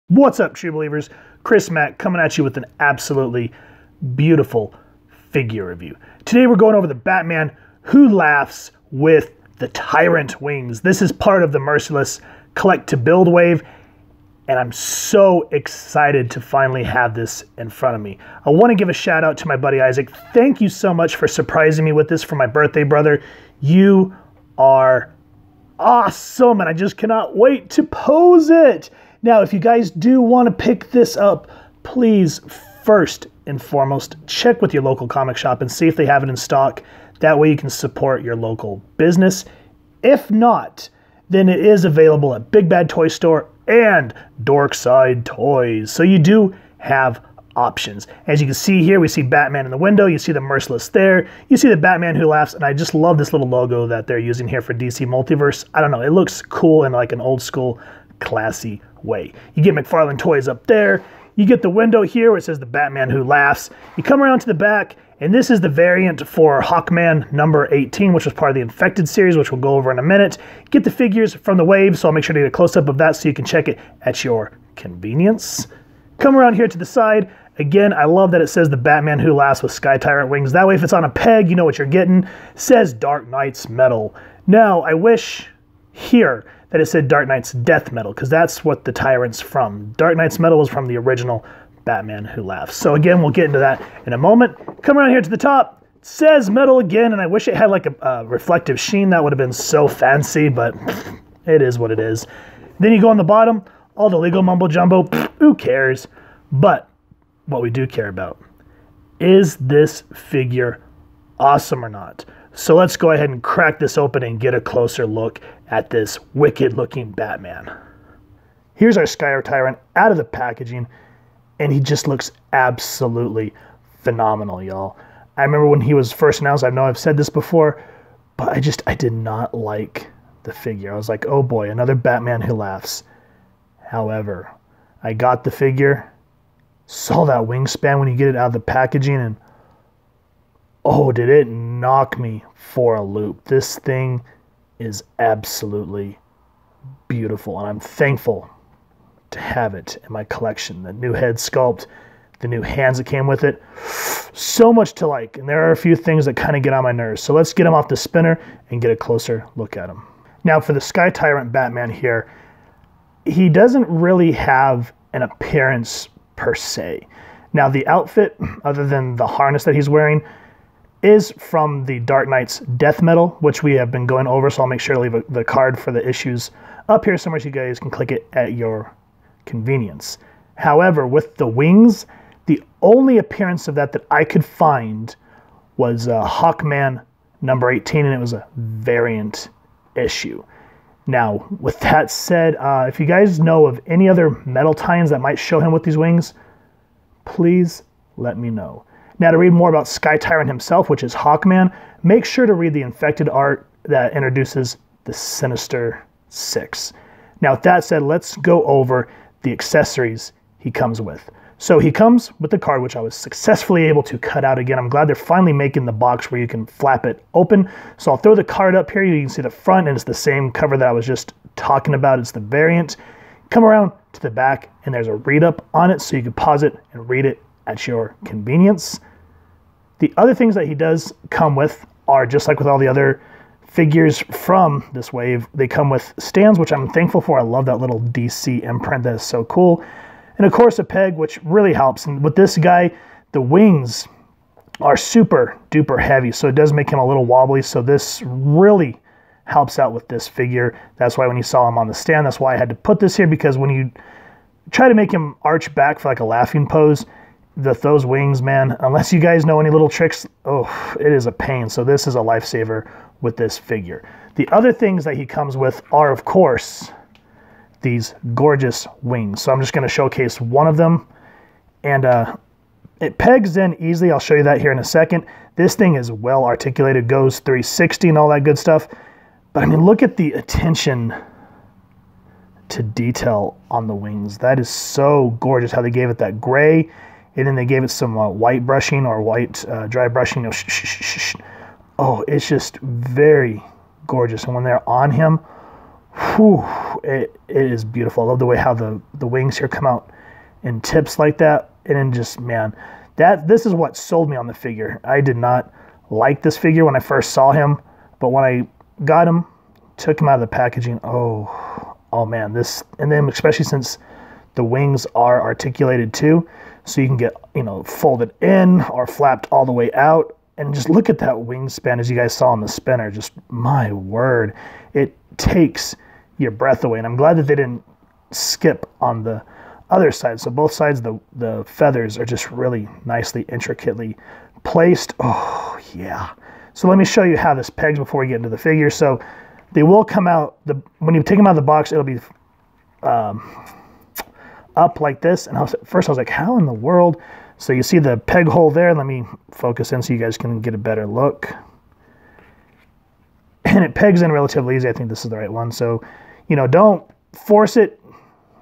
What's up, true believers? Chris Mack coming at you with an absolutely beautiful figure review. Today we're going over the Batman who laughs with the Tyrant wings. This is part of the Merciless Collect to Build wave, and I'm so excited to finally have this in front of me. I want to give a shout out to my buddy Isaac. Thank you so much for surprising me with this for my birthday, brother. You are awesome, and I just cannot wait to pose it. Now, if you guys do want to pick this up, please, first and foremost, check with your local comic shop and see if they have it in stock. That way you can support your local business. If not, then it is available at Big Bad Toy Store and Dorkside Toys. So you do have options. As you can see here, we see Batman in the window. You see the Merciless there. You see the Batman who laughs, and I just love this little logo that they're using here for DC Multiverse. I don't know, it looks cool in like an old school, classy way. You get McFarlane toys up there. You get the window here where it says the Batman who laughs. You come around to the back, and this is the variant for Hawkman number 18, which was part of the Infected series, which we'll go over in a minute. Get the figures from the wave, so I'll make sure to get a close-up of that so you can check it at your convenience. Come around here to the side. Again, I love that it says the Batman who laughs with Sky Tyrant wings. That way, if it's on a peg, you know what you're getting. It says Dark Knight's Metal. Now, I wish here that it said Dark Knight's Death Metal, because that's what the Tyrant's from. Dark Knight's Metal was from the original Batman who laughs. So again, we'll get into that in a moment. Come around here to the top. It says metal again, and I wish it had like a reflective sheen. That would have been so fancy, but it is what it is. Then you go on the bottom, all the legal mumbo jumbo, who cares? But what we do care about, is this figure awesome or not? So let's go ahead and crack this open and get a closer look at this wicked looking Batman. Here's our Sky Tyrant out of the packaging, and he just looks absolutely phenomenal, y'all. I remember when he was first announced, I know I've said this before, but I did not like the figure. I was like, oh boy, another Batman who laughs. However, I got the figure, saw that wingspan when you get it out of the packaging, and oh, did it knock me for a loop. This thing is absolutely beautiful, and I'm thankful to have it in my collection. The new head sculpt, the new hands that came with it, so much to like, and there are a few things that kind of get on my nerves. So let's get him off the spinner and get a closer look at him. Now, for the Sky Tyrant Batman here, he doesn't really have an appearance per se. Now, the outfit, other than the harness that he's wearing, is from the Dark Knight's Death Metal, which we have been going over, so I'll make sure to leave the card for the issues up here somewhere so you guys can click it at your convenience. However, with the wings, the only appearance of that I could find was Hawkman number 18, and it was a variant issue. Now, with that said, if you guys know of any other metal tie-ins that might show him with these wings, please let me know. Now, to read more about Sky Tyrant himself, which is Hawkman, make sure to read the Infected art that introduces the Sinister Six. Now, with that said, let's go over the accessories he comes with. So he comes with the card, which I was successfully able to cut out again. I'm glad they're finally making the box where you can flap it open. So I'll throw the card up here. You can see the front, and it's the same cover that I was just talking about. It's the variant. Come around to the back, and there's a read-up on it, so you can pause it and read it at your convenience. The other things that he does come with are, just like with all the other figures from this wave, they come with stands, which I'm thankful for. I love that little DC imprint. That is so cool. And of course a peg, which really helps. And with this guy, the wings are super duper heavy, so it does make him a little wobbly. So this really helps out with this figure. That's why when you saw him on the stand, that's why I had to put this here, because when you try to make him arch back for like a laughing pose, those wings, man, unless you guys know any little tricks, oh, it is a pain. So this is a lifesaver with this figure. The other things that he comes with are, of course, these gorgeous wings. So I'm just going to showcase one of them, and it pegs in easily. I'll show you that here in a second. This thing is well articulated, goes 360 and all that good stuff. But I mean, look at the attention to detail on the wings. That is so gorgeous how they gave it that gray, and then they gave it some white brushing or white dry brushing. Oh, it's just very gorgeous. And when they're on him, Whew, it is beautiful. I love the way how the wings here come out in tips like that. And then just, man, this is what sold me on the figure. I did not like this figure when I first saw him, but when I got him, took him out of the packaging, oh man, this, and then especially since the wings are articulated too, so you can get, you know, folded in or flapped all the way out. And just look at that wingspan as you guys saw on the spinner. Just, my word, it takes your breath away. And I'm glad that they didn't skip on the other side. So both sides, the feathers are just really nicely, intricately placed. Oh, yeah. So let me show you how this pegs before we get into the figure. So they will come out, when you take them out of the box, it'll be up like this. And at first I was like, how in the world? So you see the peg hole there. Let me focus in so you guys can get a better look. And it pegs in relatively easy. I think this is the right one. So, you know, don't force it.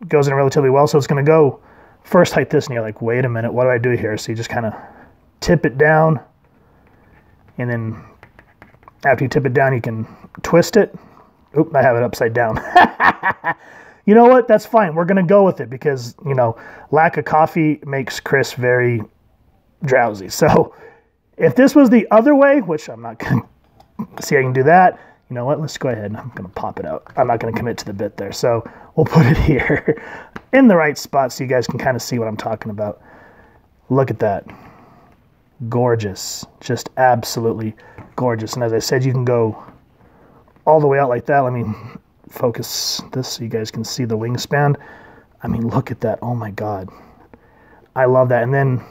It goes in relatively well. So it's going to go first like this. And you're like, wait a minute, what do I do here? So you just kind of tip it down. And then after you tip it down, you can twist it. Oop, I have it upside down. You know what? That's fine. We're going to go with it because, you know, lack of coffee makes Chris very drowsy. So if this was the other way, which I'm not going to see, I can do that. You know what? Let's go ahead. I'm going to pop it out. I'm not going to commit to the bit there. So we'll put it here in the right spot so you guys can kind of see what I'm talking about. Look at that. Gorgeous. Just absolutely gorgeous. And as I said, you can go all the way out like that. Let me focus this so you guys can see the wingspan. I mean, look at that. Oh my God. I love that. And then,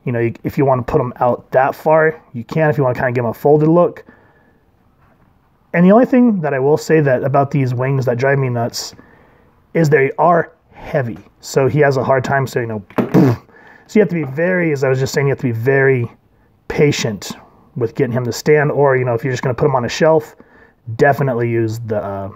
you know, if you want to put them out that far, you can, if you want to kind of give them a folded look. And the only thing that I will say that about these wings that drive me nuts is they are heavy. So he has a hard time, so, you know, so you have to be very, as I was just saying, you have to be very patient with getting him to stand. Or, you know, if you're just going to put him on a shelf, definitely use the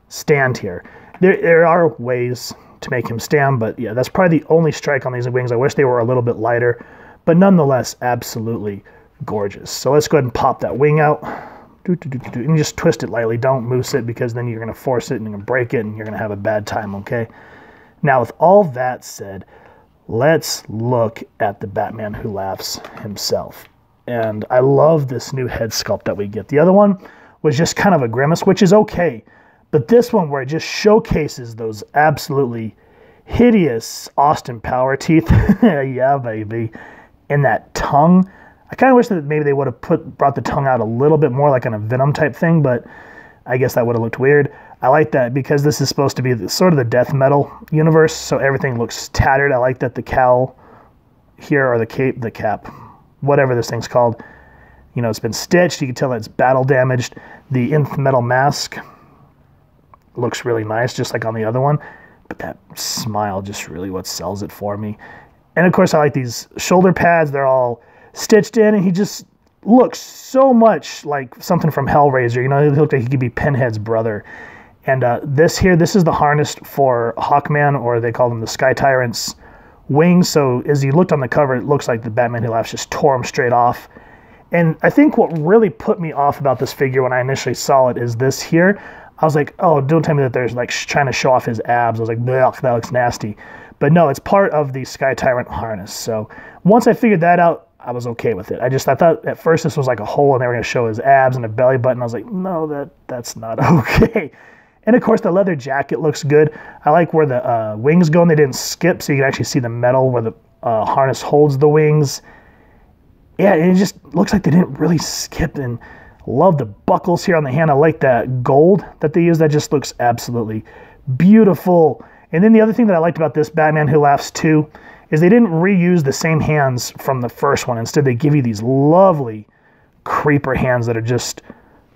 stand here. There are ways to make him stand, but yeah, that's probably the only strike on these wings. I wish they were a little bit lighter, but nonetheless, absolutely gorgeous. So let's go ahead and pop that wing out. And just twist it lightly. Don't moose it because then you're going to force it and you're going to break it and you're going to have a bad time, okay? Now, with all that said, let's look at the Batman Who Laughs himself. And I love this new head sculpt that we get. The other one was just kind of a grimace, which is okay. But this one where it just showcases those absolutely hideous Austin Power teeth. Yeah, baby. And that tongue. I kind of wish that maybe they would have brought the tongue out a little bit more like in a Venom type thing, but I guess that would have looked weird. I like that because this is supposed to be sort of the death metal universe, so everything looks tattered. I like that the cowl here, or the cape, the cap, whatever this thing's called, you know, it's been stitched. You can tell that it's battle damaged. The nth metal mask looks really nice, just like on the other one. But that smile just really what sells it for me. And of course, I like these shoulder pads. They're all stitched in, and he just looks so much like something from Hellraiser. You know, he looked like he could be Pinhead's brother. And this is the harness for Hawkman, or they call them the Sky Tyrant's wings. So as you looked on the cover, it looks like the Batman Who Laughs just tore them straight off. And I think what really put me off about this figure when I initially saw it is this here. I was like, oh, don't tell me that there's like trying to show off his abs. I was like, bleh, that looks nasty. But no, it's part of the Sky Tyrant harness. So once I figured that out, I was okay with it. I thought at first this was like a hole and they were going to show his abs and a belly button. I was like, no, that's not okay. And of course, the leather jacket looks good. I like where the wings go and they didn't skip, so you can actually see the metal where the harness holds the wings. Yeah, and it just looks like they didn't really skip. And love the buckles here on the hand. I like that gold that they use. That just looks absolutely beautiful. And then the other thing that I liked about this Batman Who Laughs 2 is they didn't reuse the same hands from the first one. Instead, they give you these lovely creeper hands that are just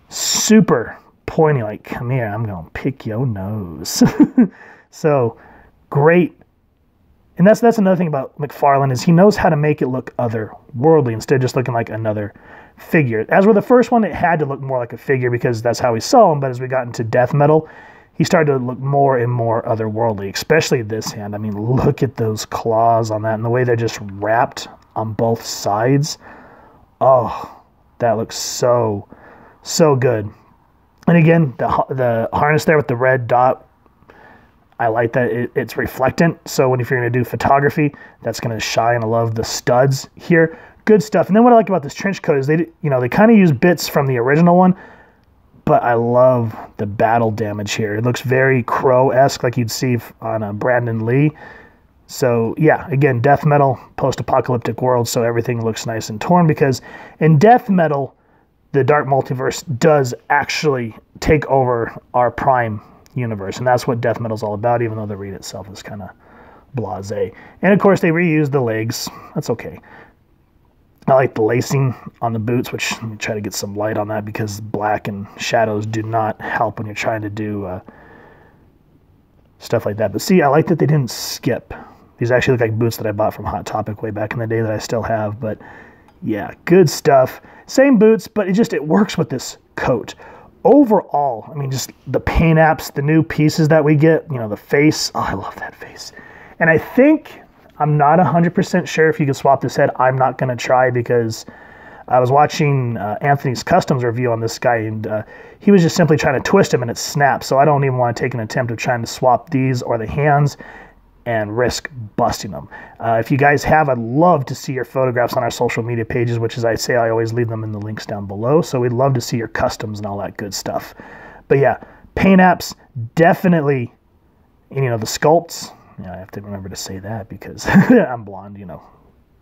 super pointy, like, come here, I'm going to pick your nose. So, great. And that's another thing about McFarlane is he knows how to make it look otherworldly instead of just looking like another figure. As with the first one, it had to look more like a figure because that's how we saw him, but as we got into death metal, he started to look more and more otherworldly, especially this hand. I mean, look at those claws on that and the way they're just wrapped on both sides. Oh, that looks so, so good. And again, the harness there with the red dot, I like that it's reflectant. So if you're going to do photography, that's going to shine. I love the studs here. Good stuff. And then what I like about this trench coat is they kind of use bits from the original one, but I love the battle damage here. It looks very Crow-esque, like you'd see on a Brandon Lee. So yeah, again, death metal, post-apocalyptic world, so everything looks nice and torn, because in death metal, the Dark Multiverse does actually take over our Prime universe, and that's what death metal's all about, even though the read itself is kind of blasé. And of course, they reused the legs. That's okay. I like the lacing on the boots, which let me try to get some light on that, because black and shadows do not help when you're trying to do stuff like that. But see, I like that they didn't skip. These actually look like boots that I bought from Hot Topic way back in the day that I still have. But yeah, good stuff. Same boots, but it works with this coat. Overall, I mean, just the paint apps, the new pieces that we get, the face. Oh, I love that face. And I think, I'm not 100% sure if you can swap this head. I'm not going to try, because I was watching Anthony's Customs review on this guy, and he was just simply trying to twist him and it snapped. So I don't even want to take an attempt of trying to swap these or the hands and risk busting them. If you guys have, I'd love to see your photographs on our social media pages, which, as I say, I always leave them in the links down below. So we'd love to see your customs and all that good stuff. But yeah, paint apps, definitely, and the sculpts. I have to remember to say that because I'm blonde,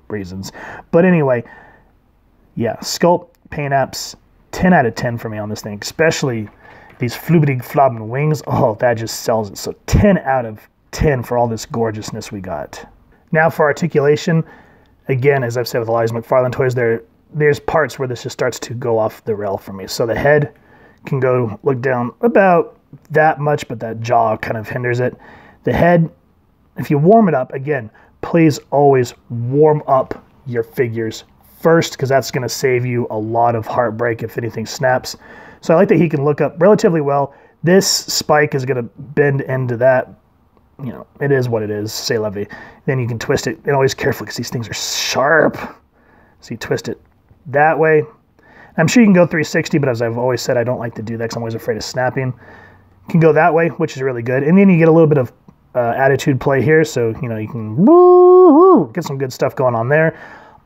reasons. But anyway, yeah, sculpt, paint apps, 10 out of 10 for me on this thing, especially these flubedig flobbing wings. Oh, that just sells it. So 10 out of 10 for all this gorgeousness we got. Now for articulation, again, as I've said with a lot of these McFarlane toys, there's parts where this just starts to go off the rail for me. So the head can look down about that much, but that jaw kind of hinders it. The head, if you warm it up, again, please always warm up your figures first, because that's going to save you a lot of heartbreak if anything snaps. So I like that he can look up relatively well. This spike is going to bend into that. It is what it is, c'est la vie. Then you can twist it, and always careful, because these things are sharp. So you twist it that way. I'm sure you can go 360, but as I've always said, I don't like to do that because I'm always afraid of snapping. You can go that way, which is really good. And then you get a little bit of attitude play here, so you can get some good stuff going on there.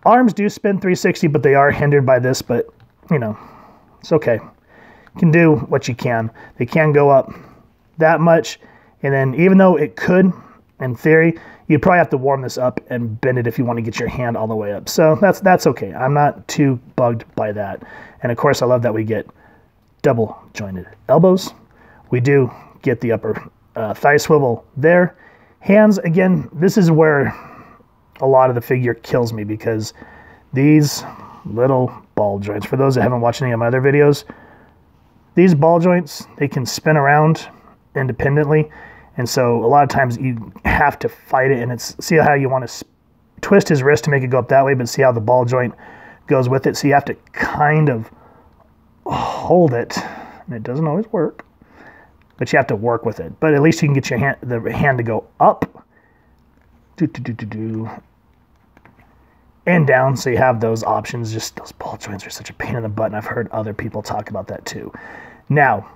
Arms do spin 360, but they are hindered by this, but it's okay. You can do what you can. They can go up that much, and then even though it could, in theory, you'd probably have to warm this up and bend it if you want to get your hand all the way up. So that's okay. I'm not too bugged by that. And of course, I love that we get double jointed elbows. We do get the upper thigh swivel there. Hands, again, this is where a lot of the figure kills me, because these little ball joints, for those that haven't watched any of my other videos, these ball joints, they can spin around independently. And so a lot of times you have to fight it, and see how you want to twist his wrist to make it go up that way, but see how the ball joint goes with it. So you have to kind of hold it, and it doesn't always work, but you have to work with it. But at least you can get the hand to go up, and down. So you have those options. Just those ball joints are such a pain in the butt, and I've heard other people talk about that too. Now,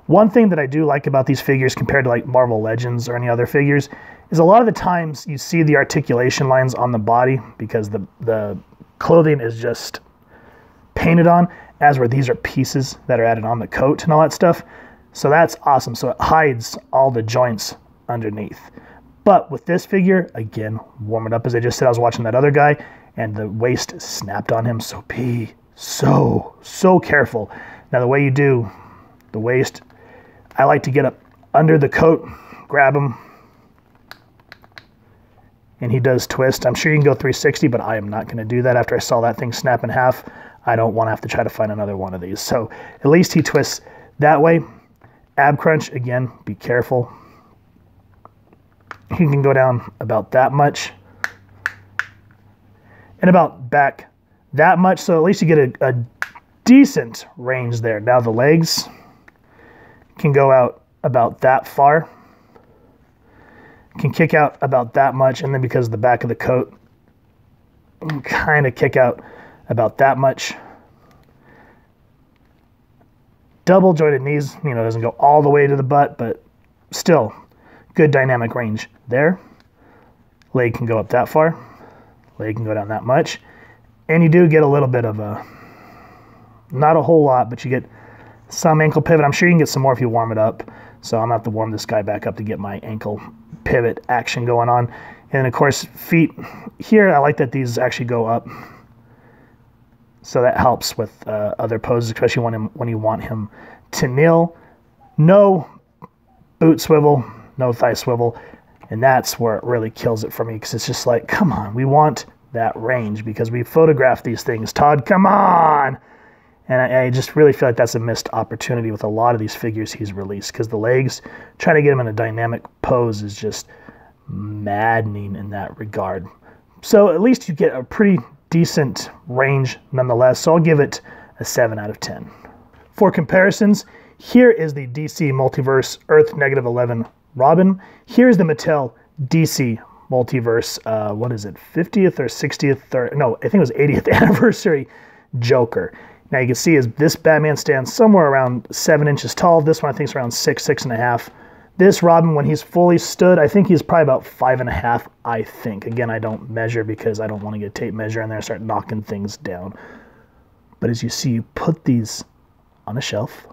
one thing that I do like about these figures compared to like Marvel Legends or any other figures is a lot of the times you see the articulation lines on the body because the clothing is just painted on, as where these are pieces that are added on the coat and all that stuff. So that's awesome. So it hides all the joints underneath. But with this figure, again, warm it up. As I just said, I was watching that other guy and the waist snapped on him. So be so careful. Now the way you do the waist, I like to get up under the coat, grab him, and he does twist. I'm sure you can go 360, but I am not going to do that. After I saw that thing snap in half, I don't want to have to try to find another one of these. So at least he twists that way. Ab crunch, again, be careful. He can go down about that much and about back that much. So at least you get a decent range there. Now the legs can go out about that far, can kick out about that much, and then because of the back of the coat, kind of kick out about that much. Double jointed knees, you know, doesn't go all the way to the butt, but still good dynamic range there. Leg can go up that far. Leg can go down that much. And you do get a little bit of a, not a whole lot, but you get some ankle pivot. I'm sure you can get some more if you warm it up. So I'm going to have to warm this guy back up to get my ankle pivot action going on. And of course, feet here, I like that these actually go up. So that helps with other poses, especially when you want him to kneel. No boot swivel, no thigh swivel. And that's where it really kills it for me, because it's just like, come on, we want that range because we photograph these things. Todd, come on! And I just really feel like that's a missed opportunity with a lot of these figures he's released, because the legs, trying to get him in a dynamic pose is just maddening in that regard. So at least you get a pretty decent range nonetheless, so I'll give it a 7 out of 10. For comparisons, here is the DC Multiverse Earth -11 Robin. Here's the Mattel DC Multiverse, what is it, 50th or 60th, or no, I think it was 80th anniversary Joker. Now you can see is this Batman stands somewhere around 7 inches tall. This one I think is around 6.5. This Robin, when he's fully stood, I think he's probably about 5.5, I think. Again, I don't measure because I don't want to get a tape measure in there and start knocking things down. But as you see, you put these on a shelf,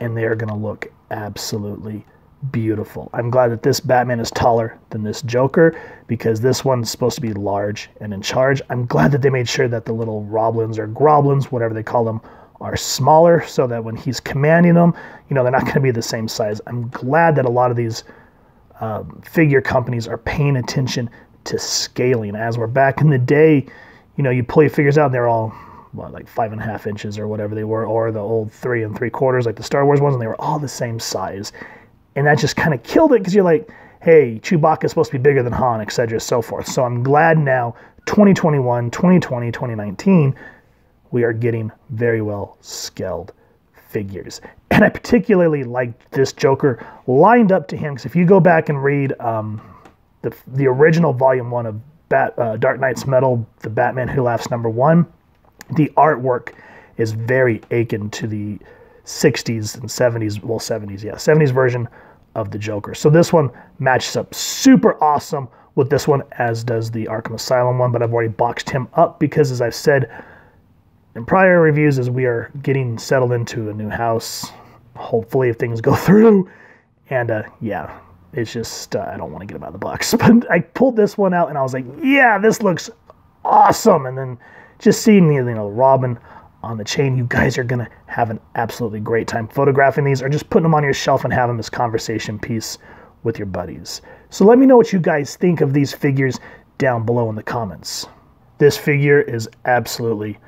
and they are going to look absolutely beautiful. I'm glad that this Batman is taller than this Joker, because this one's supposed to be large and in charge. I'm glad that they made sure that the little Roblins or Groblins, whatever they call them, are smaller, so that when he's commanding them, you know, they're not going to be the same size. I'm glad that a lot of these figure companies are paying attention to scaling. As we're back in the day, you know, you pull your figures out and they're all, what, like 5.5 inches or whatever they were, or the old 3 3/4 like the Star Wars ones, and they were all the same size. And that just kind of killed it, because you're like, hey, Chewbacca's supposed to be bigger than Han, etc., so forth. So I'm glad now, 2021, 2020, 2019, we are getting very well scaled figures. And I particularly liked this Joker lined up to him, because if you go back and read the original Volume 1 of Dark Knight's Metal, the Batman Who Laughs #1, the artwork is very akin to the 60s and 70s, well, 70s, yeah, 70s version of the Joker. So this one matches up super awesome with this one, as does the Arkham Asylum one, but I've already boxed him up because, as I've said in prior reviews, as we are getting settled into a new house, hopefully if things go through, and yeah, it's just, I don't want to get him out of the box. But I pulled this one out and I was like, yeah, this looks awesome. And then just seeing the, you know, Robin on the chain, you guys are going to have an absolutely great time photographing these, or just putting them on your shelf and have them as conversation piece with your buddies. So let me know what you guys think of these figures down below in the comments. This figure is absolutely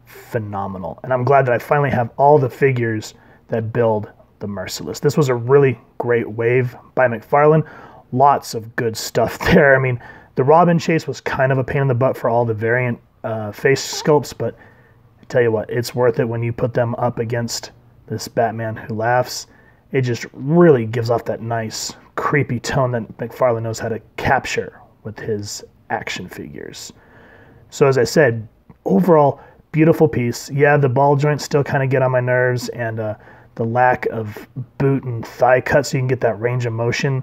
phenomenal, and I'm glad that I finally have all the figures that build the Merciless. This was a really great wave by McFarlane. Lots of good stuff there. I mean, the Robin chase was kind of a pain in the butt for all the variant face sculpts, but tell you what, it's worth it when you put them up against this Batman Who Laughs. It just really gives off that nice, creepy tone that McFarlane knows how to capture with his action figures. So as I said, overall, beautiful piece. Yeah, the ball joints still kind of get on my nerves, and the lack of boot and thigh cut so you can get that range of motion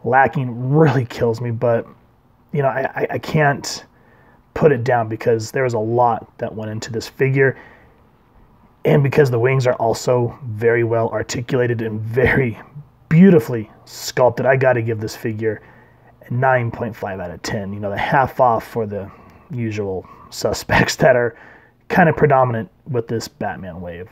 lacking really kills me, but you know, I can't put it down, because there was a lot that went into this figure, and because the wings are also very well articulated and very beautifully sculpted, I got to give this figure a 9.5 out of 10. You know, the half off for the usual suspects that are kind of predominant with this Batman wave.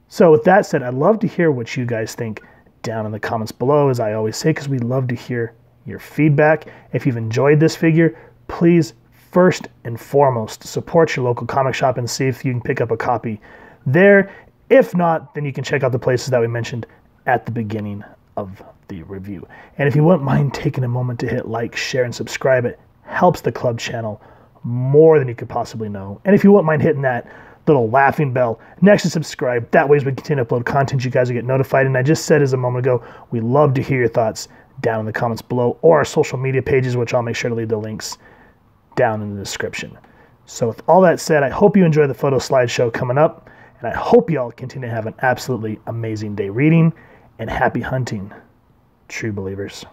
So with that said, I'd love to hear what you guys think down in the comments below, as I always say, because we love to hear your feedback. If you've enjoyed this figure, please, first and foremost, support your local comic shop and see if you can pick up a copy there. If not, then you can check out the places that we mentioned at the beginning of the review. And if you wouldn't mind taking a moment to hit like, share, and subscribe, it helps the club channel more than you could possibly know. And if you wouldn't mind hitting that little laughing bell next to subscribe, that way as we continue to upload content, you guys will get notified. And I just said as a moment ago, we love to hear your thoughts down in the comments below, or our social media pages, which I'll make sure to leave the links down in the description. So with all that said, I hope you enjoy the photo slideshow coming up, And I hope you all continue to have an absolutely amazing day reading, and happy hunting, true believers.